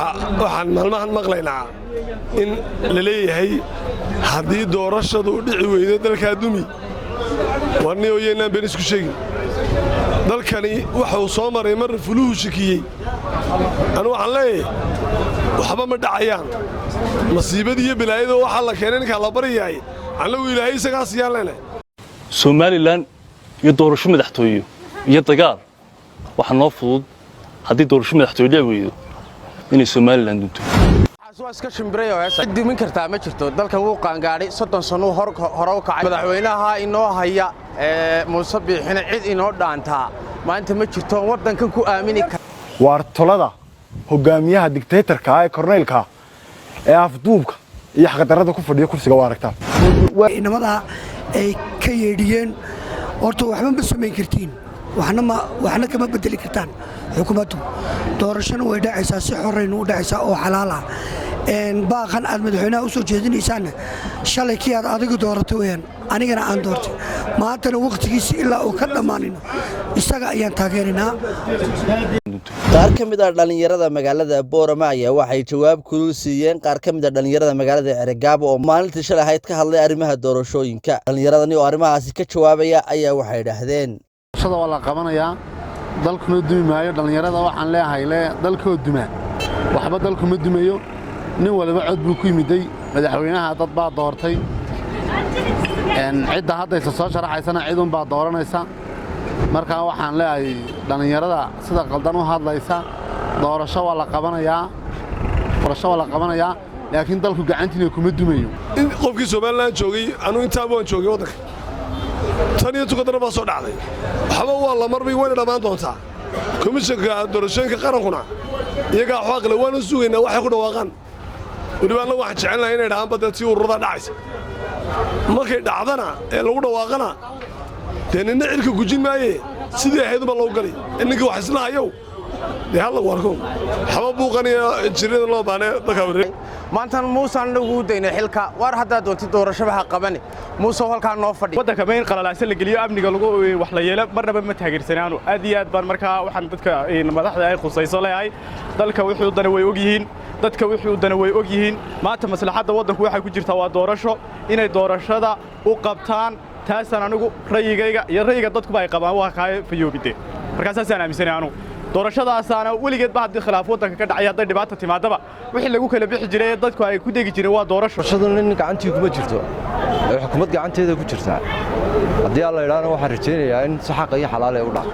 waxaan maalmahan maqlaynaa in la leeyahay haddii doorashadu u dhici weydo dalkaa dumi warni ooyeennaan been isku sheegin dalkani waxa uu soo maray marna fuluhu shikiyey anu waxaan leeyahay waxba ma dhacayaan masiibadii iyo bilaayada waxaa la keenay ninkaa la baryahay annagu ilaahay isagaa siyaan leenahay somalilan iyo doorasho madaxtooyo iyo dagaal waxa noo fudud haddii doorasho madaxtooyo dhici weydo inay somalilan dunto waa iska shimbiray oo cid dumin kartaa ma jirto dalka wuu qaangaadhay 30 sano hore u kacay madaxweynaha inoo haya Muuse Biixina cid inoo dhaantaa maanta ma jirto wadankan ku aamini kara waar tolada hogaamiyaha dictatorka ee korneelka ee afduubka iyo xaqdarrada ku fadhiya kursiga waa aragtaa inamada ay ka yeedhiyeen horta waxba ma samayn kartiin waxna kama bedeli kartaan xukuumaddu doorashana way dhacaysaa si xorreyn u dhacaysaa oo xalaal ah baaqan aad madaxweynaha u soo jeedinaysaan shalay kii aad adigu dooratay weeyaan anigana aan doortay maantana waqtigiisa ilaa uu ka dhammaanino isaga ayaan taageerinaa qaar ka mid ah dhalinyarada magaalada Boorama ayaa waxay jawaab kulul siiyeen qaar ka mid ah dhalinyarada magaalada Cerigabo oo maalintii shalay ahayd ka hadlay arrimaha doorashooyinka dhalinyaradani oo arrimahaasi ka jawaabaya ayaa waxay yiraahdeen shada wala qabanaya dalkuna dumi maayo dhalinyarada waxaan leeyahay dalkoo duma waxba dalku ma dumayo nin waliba cod buu ku yimiday madaxweynaha dad baa doortay cidda hadda soo sharaxaysana cid un baa dooranaysa marka waxaan leeyahay dhalinyarada sida qaldan u hadlaysa doorasho wala qabanaya laakiin dalku gacantiina kuma dumayo qofkii Soomaaliland joogay anu inta baan joogay wadanka tan iyo tukadana baa soo dhacday waxba waa la marbay way dhamaan doontaa komishanka doorashooyinka qarankuna iyaga xaqle waan u sugaynaa waxay ku dhawaaqaan waliba la wax jecelnahay inay dhahaan badati ururada dhacaysa markay dhacdana ee lagu dhawaaqana teenina cirka gujin maaye sidii ahaydba loo galay inniga wax isla hayo hal warko xaba buuqaniya jirida loo baanay dadka wareey maantan Muuse anagu deynay xilka war hadda doonti doorashaha qaban Muuse halka noo fadhi wadanka meel qalalaasay la geliyo amniga lagu wax la yeelo marnaba ma taageersanaano aad iyo aad baan markaa waxaan dadka madaxda ay khusayso leeyahay dalka wixii dana way og yihiin dadka wixii dana way og yihiin maanta maslaxada wadanku waxay ku jirtaa waa doorasho inay doorashada u qabtaan taasan anigu rayigayga iyo rayiga dadku ay qabaan waa ka fayoobide markaas aan aaminsanaano doorashadaasana waligeed baa hadii khilaaf wadanka ka dhacay haday dhibaato timaadaba wixii lagu kala bixi jiray dadku ay ku deegi jireen waa doorasho nin gacantii kuma jirto xukuumad gacanteeda ku jirta hadii alla yiraahdo waxa rajaynayaa in si xaq iyo xalaal ay u dhac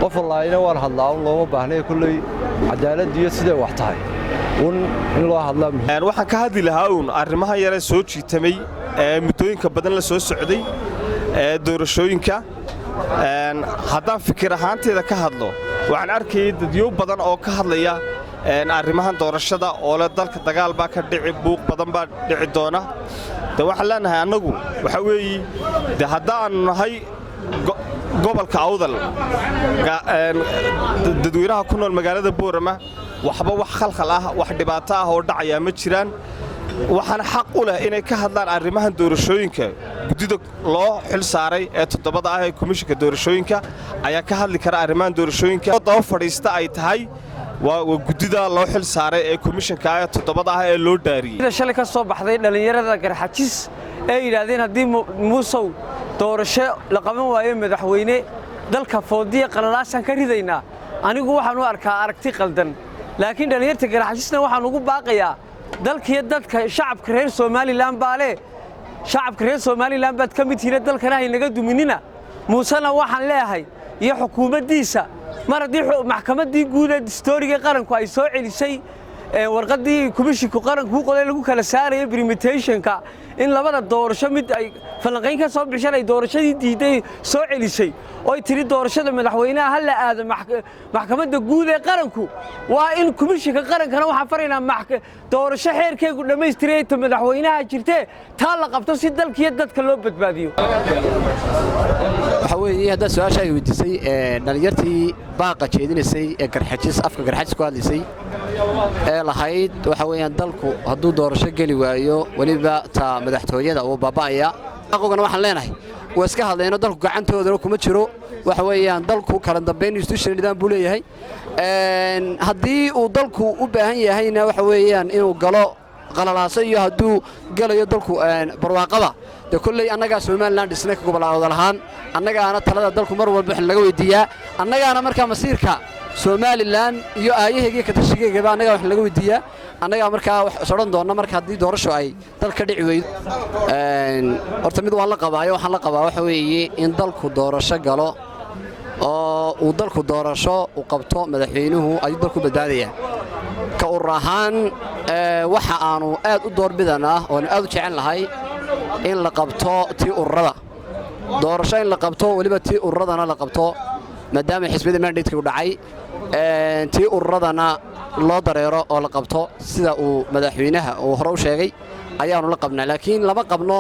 qof wallaahina war hadlaa looma baahnay kulay cadaalad iyo sida wax tahay in loo hadlaa waxaan ka hadli lahaa arrimaha yar ee soo jiitamay muddooyinka badan la soo socday doorashooyinka haddaan fikir ahaanteeda ka hadlo waxaan arkayay dadyo badan oo ka hadlaya arrimahan doorashada oo la dalka dagaal baa ka dhici buuq badan baa dhici doona waxaan leenahay annagu waxa weeye haddaan nahay gobolka Awdal dadweynaha ku nool magaalada Boorama waxba wax khalkhal ah wax dhibaato ah oo dhacaya ma jiraan waxaan xaq u leh inay ka hadlaan arrimahan doorashooyinka gudida loo xil saaray ee toddobada ah ee komishanka doorashooyinka ayaa ka hadli kara arrimahan doorashooyinka oo daba fadhiista ay tahay waa gudida loo xil saaray ee komishanka ee toddobada ah ee loo dhaariyay shalay ka soo baxday dhalinyarada garxajis ee yiraahdeen hadii Muuse doorasho la qaban waayo madaxweyne dalka foodiya qalalaasan ka ridaynaa anigu waxaan u arkaa aragti qaldan laakiin dhalinyarta garxajisna waxaan ugu baaqayaa dalkiyo dadka shacabka reer Soomaaliland baale shacabka reer Soomaaliland baad ka mid yihiin dalkana ay naga duminina Muusena waxaan leeyahay iyo xukuumaddiisa mar haddii maxkamaddii guud ee historiga qaranku ay soo celisay warqadii komishanka qaranku qoday lagu kala saaray permutationka in labada doorasho mid ay falanqayn ka soo bixisay ay doorashadii diiday soo celisay oo ay tiri doorashada madaxweynaha hal la aado maxkamadda guud ee qaranku waa in komishanka qarankana waxa faraynaa doorasho xeerkeegu dhameystiray ta madaxweynaha jirtay taa la qabto si dalkiyo dadka loo badbaadiyo waxa weeye hadda su'aasha ay weydiisay dhalinyartii baaqa jeedinaysay ee garxajis afka garxajis ku hadlaysay ee lahayd waxa weeyaan dalku hadduu doorasho gali waayo waliba ta madaxtooyada oo baabaya aqoogana waxaan leenahay waa iska hadlayno dalku gacantooda kuma jiro waxa weeyaan dalku kala dambeyn institution nidaam buu leeyahay haddii uu dalku u baahan yahayna waxa weeyaan inuu galo qalalaaso iyo hadduu galayo dalku barwaaqada de kulley annagaa Somaliland dhisnay ka gobolada lahaan annagaana talada dalku mar walba wax laga weydiiyaa annagaana markaa masiirka Somaliland iyo aayaheega ka tashigeega annaga wax laga weydiiyaa annaga markaa wax soran doona marka hadii doorasho ay dalka dhici weydo horta mid waan la qabaayo waxaan la qabaa waxa weeye in dalku doorasho galo oo uu dalku doorasho u qabto madaxweynuhu ay dalku badbaadaya ka urahan waxa aanu aad u doorbidana oo aad u jecel lahay in la qabto tii urrada doorasho in la qabto waliba tii urradana la qabto maadaama xisbiyada mandate ku dhacay tii urradana loo dareero oo la qabto sida uu madaxweynaha uu hore u sheegay ayaanu la qabnaa laakiin lama qabno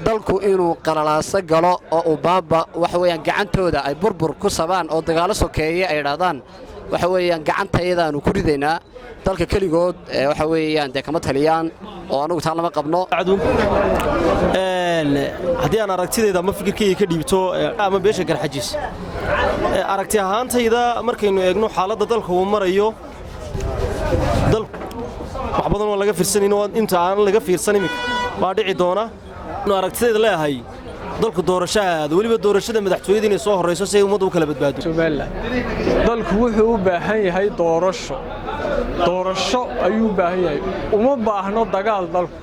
dalku inuu qalalaaso galo oo uu baaba waxa weeyaan gacantooda ay burbur ku sabaan oo dagaalo sokeeye ay yiraahdaan waxa weeyaan gacantayadaanu ku ridaynaa dalka kaligood waxa weeyaan de kama taliyaan oo anagu taan lama qabno haddii aan aragtidayda ama fikirkayga ka dhiibto ama beesha garxajis aragti ahaantayda markaynu eegno xaaladda dalka uu marayo dal wax badan oo laga fiirsanayno inta aan laga fiirsan imika waa dhici doona aragtidayda leeyahay dalku doorashada waliba doorashada madaxtooyada inay soo horeyso si ay ummaddu u kala badbaado Somaliland dalku wuxuu u baahan yahay doorasho ayuu u baahan yahay uma baahno dagaal dalku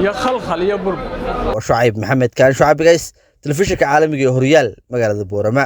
iyo khalkhal iyo burbur Shucayb Maxamed Kaan Shucayb Gays telefishinka caalamiga ee Horyaal magaalada Boorama